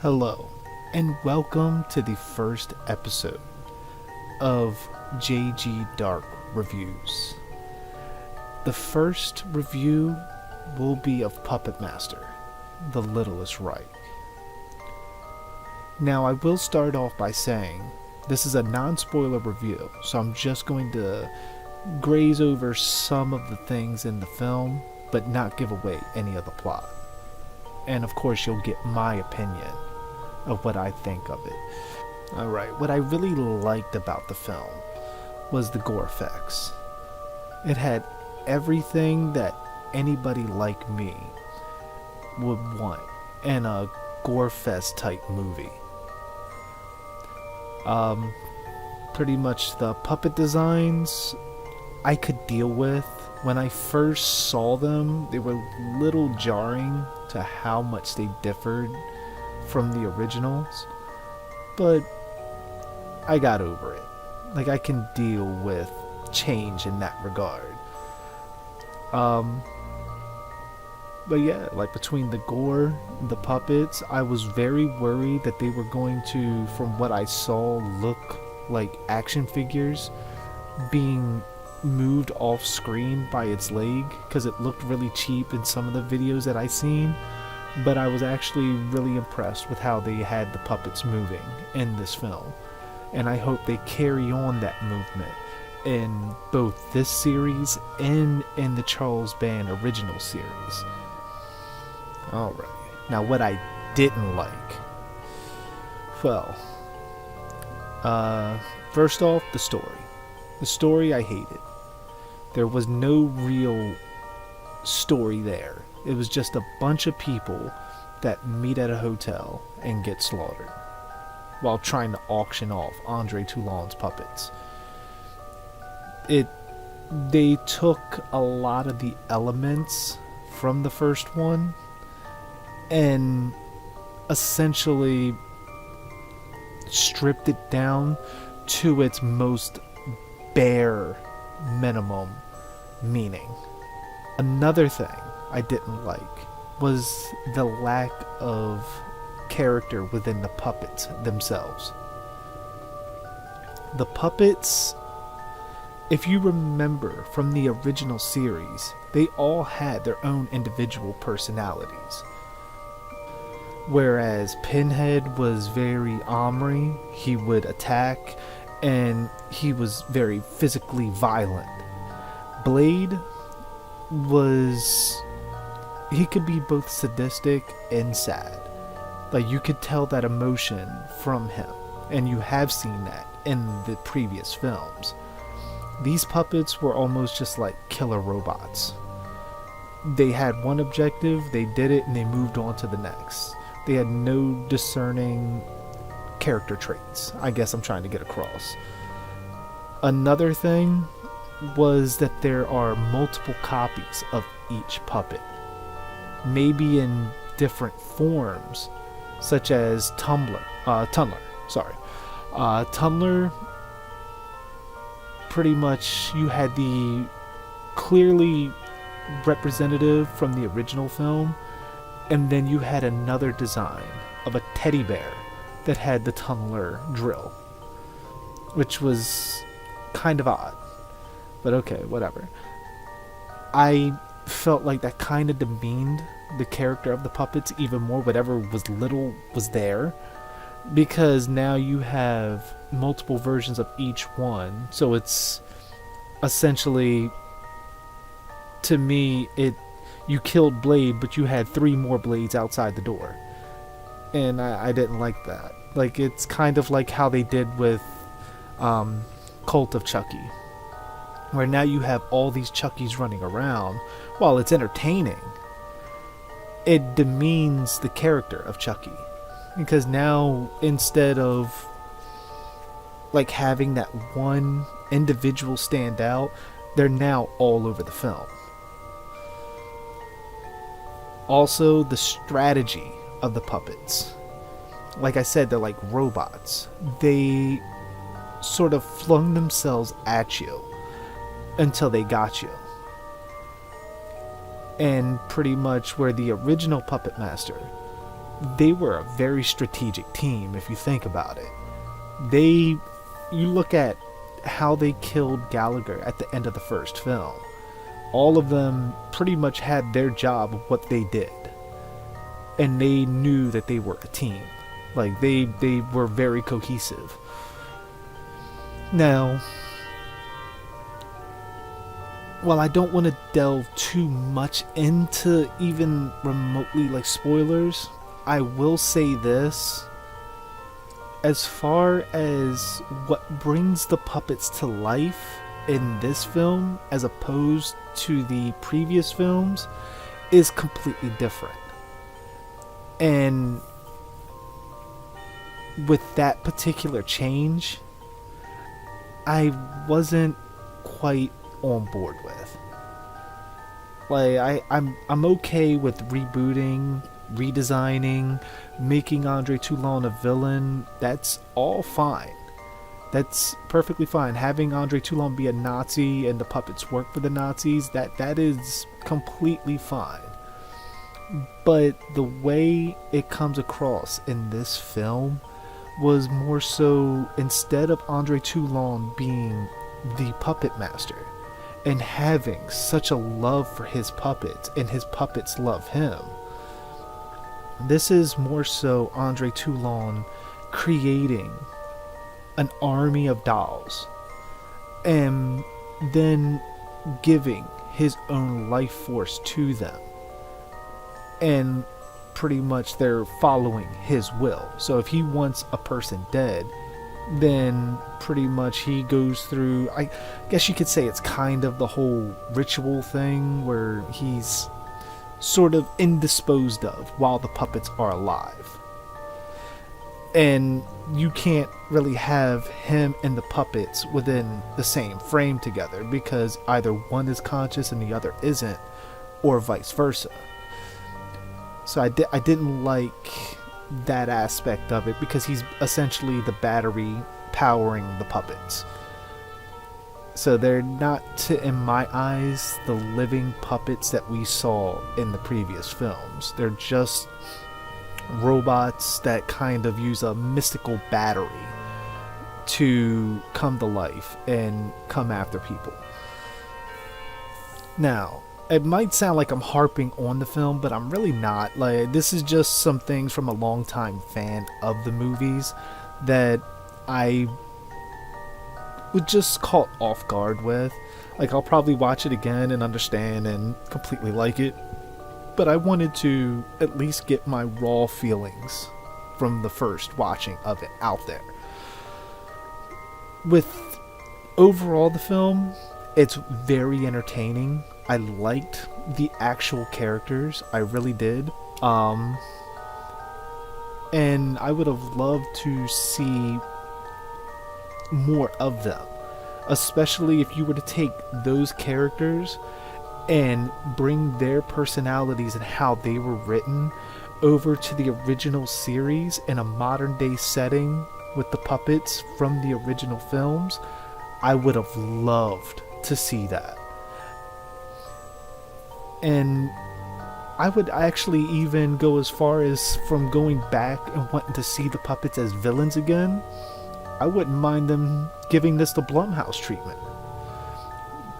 Hello, and welcome to the first episode of JG Darhk Reviews. The first review will be of Puppet Master, The Littliest Reich. Now, I will start off by saying this is a non-spoiler review, so I'm just going to graze over some of the things in the film, but not give away any of the plot. And of course, you'll get my opinion of what I think of it. Alright, what I really liked about the film was the gore effects. It had everything that anybody like me would want in a gore fest type movie. Pretty much the puppet designs I could deal with. When I first saw them, they were a little jarring to how much they differed from the originals, but I got over it. Like, I can deal with change in that regard. But yeah, like between the gore and the puppets, I was very worried that they were going to, from what I saw, look like action figures being moved off screen by its leg, because it looked really cheap in some of the videos that I seen. But I was actually really impressed with how they had the puppets moving in this film, and I hope they carry on that movement in both this series and in the Charles Band original series. Alright, now what I didn't like. Well, first off, the story. The story I hated. There was no real story there. It was just a bunch of people that meet at a hotel and get slaughtered while trying to auction off Andre Toulon's puppets. They took a lot of the elements from the first one and essentially stripped it down to its most bare minimum meaning. Another thing I didn't like was the lack of character within the puppets themselves. The puppets, if you remember from the original series, they all had their own individual personalities. Whereas Pinhead was very Omri, he would attack, and he was very physically violent. Blade he could be both sadistic and sad. Like, you could tell that emotion from him, and you have seen that in the previous films. These puppets were almost just like killer robots. They had one objective, they did it, and they moved on to the next. They had no discerning character traits, I guess I'm trying to get across. Another thing was that there are multiple copies of each puppet, maybe in different forms, such as Tunneler. Tunneler, pretty much you had the clearly representative from the original film, and then you had another design of a teddy bear that had the Tunneler drill, which was kind of odd. But okay, whatever. I felt like that kind of demeaned the character of the puppets even more. Whatever was little was there, because now you have multiple versions of each one. So it's essentially, to me, you killed Blade, but you had 3 more Blades outside the door. And I didn't like that. Like, it's kind of like how they did with Cult of Chucky, where now you have all these Chuckies running around. While it's entertaining, it demeans the character of Chucky, because now, instead of like having that one individual stand out, they're now all over the film. Also, the strategy of the puppets. Like I said, they're like robots. They sort of flung themselves at you until they got you. And pretty much where the original Puppet Master they were a very strategic team if you think about it. You look at how they killed Gallagher at the end of the first film. All of them pretty much had their job of what they did. And they knew that they were a team. Like, they were very cohesive. Now, while I don't want to delve too much into even remotely like spoilers, I will say this. As far as what brings the puppets to life in this film as opposed to the previous films is completely different. And with that particular change, I wasn't quite on board with. Like, I'm okay with rebooting, redesigning, making Andre Toulon a villain. That's all fine. That's perfectly fine. Having Andre Toulon be a Nazi and the puppets work for the Nazis, that is completely fine. But the way it comes across in this film was more so, instead of Andre Toulon being the puppet master and having such a love for his puppets and his puppets love him, this is more so Andre Toulon creating an army of dolls and then giving his own life force to them. And pretty much they're following his will. So if he wants a person dead, then pretty much he goes through, I guess you could say it's kind of the whole ritual thing where he's sort of indisposed of while the puppets are alive. And you can't really have him and the puppets within the same frame together because either one is conscious and the other isn't, or vice versa. So I didn't like that aspect of it because he's essentially the battery powering the puppets. So they're not, in my eyes, the living puppets that we saw in the previous films. They're just robots that kind of use a mystical battery to come to life and come after people. Now, it might sound like I'm harping on the film, but I'm really not. Like, this is just some things from a longtime fan of the movies that I would just caught off guard with. Like, I'll probably watch it again and understand and completely like it, but I wanted to at least get my raw feelings from the first watching of it out there. With overall the film, it's very entertaining. I liked the actual characters, I really did. And I would have loved to see more of them, especially if you were to take those characters and bring their personalities and how they were written over to the original series in a modern day setting with the puppets from the original films. I would have loved to see that. And I would actually even go as far as from going back and wanting to see the puppets as villains again. I wouldn't mind them giving this the Blumhouse treatment.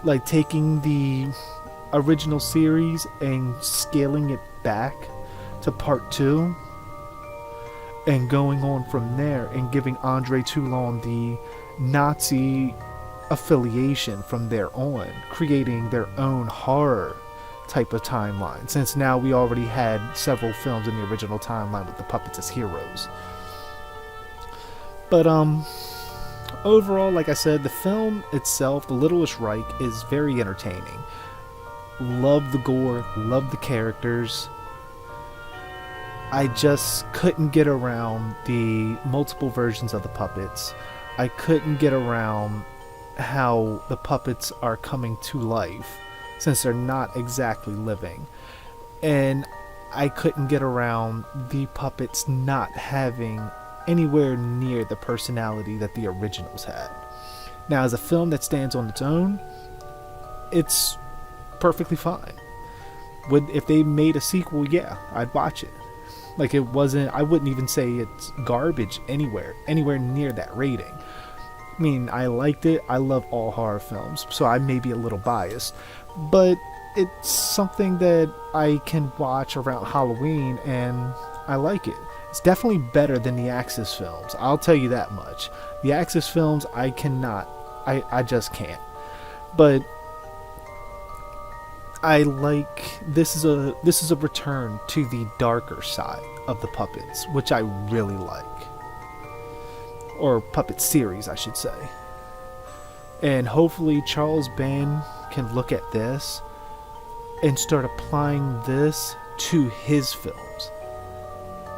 Like taking the original series and scaling it back to part 2 and going on from there and giving Andre Toulon the Nazi affiliation from there on, creating their own horror type of timeline, since now we already had several films in the original timeline with the puppets as heroes. But overall, like I said, the film itself, The Littliest Reich, is very entertaining. Love the gore, love the characters. I just couldn't get around the multiple versions of the puppets. I couldn't get around how the puppets are coming to life, since they're not exactly living. And I couldn't get around the puppets not having anywhere near the personality that the originals had. Now, as a film that stands on its own, it's perfectly fine. If they made a sequel, yeah, I'd watch it. Like, it wasn't, I wouldn't even say it's garbage anywhere near that rating. I mean, I liked it. I love all horror films, so I may be a little biased, but it's something that I can watch around Halloween, and I like it. It's definitely better than the Axis films. I'll tell you that much. The Axis films, I cannot. I just can't. But I like, this is a return to the darker side of the puppets, which I really like. Or puppet series, I should say. And hopefully Charles Band can look at this and start applying this to his films.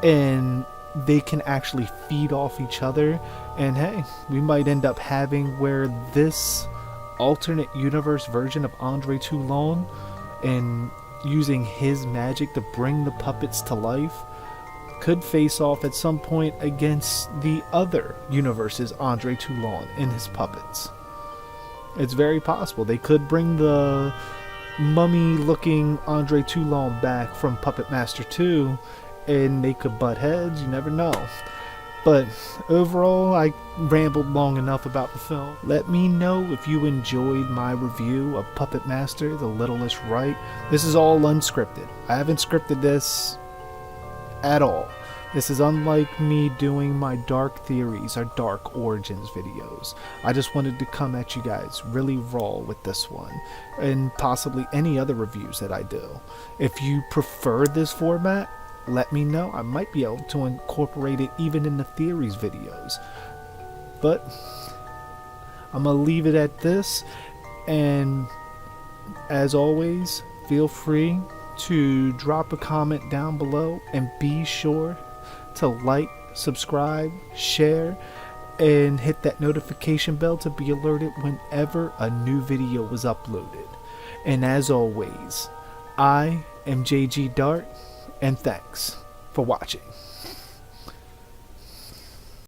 And they can actually feed off each other. And hey, we might end up having where this alternate universe version of Andre Toulon, and using his magic to bring the puppets to life, could face off at some point against the other universe's Andre Toulon and his puppets. It's very possible. They could bring the mummy-looking Andre Toulon back from Puppet Master 2, and they could butt heads. You never know. But overall, I rambled long enough about the film. Let me know if you enjoyed my review of Puppet Master, The Littliest Reich. This is all unscripted. I haven't scripted this at all. This is unlike me doing my Dark Theories or Dark Origins videos. I just wanted to come at you guys really raw with this one, and possibly any other reviews that I do. If you prefer this format, let me know. I might be able to incorporate it even in the theories videos. But I'm going to leave it at this. And as always, feel free to drop a comment down below. And be sure to like, subscribe, share, and hit that notification bell to be alerted whenever a new video is uploaded. And as always, I am JG Darhk. And thanks for watching.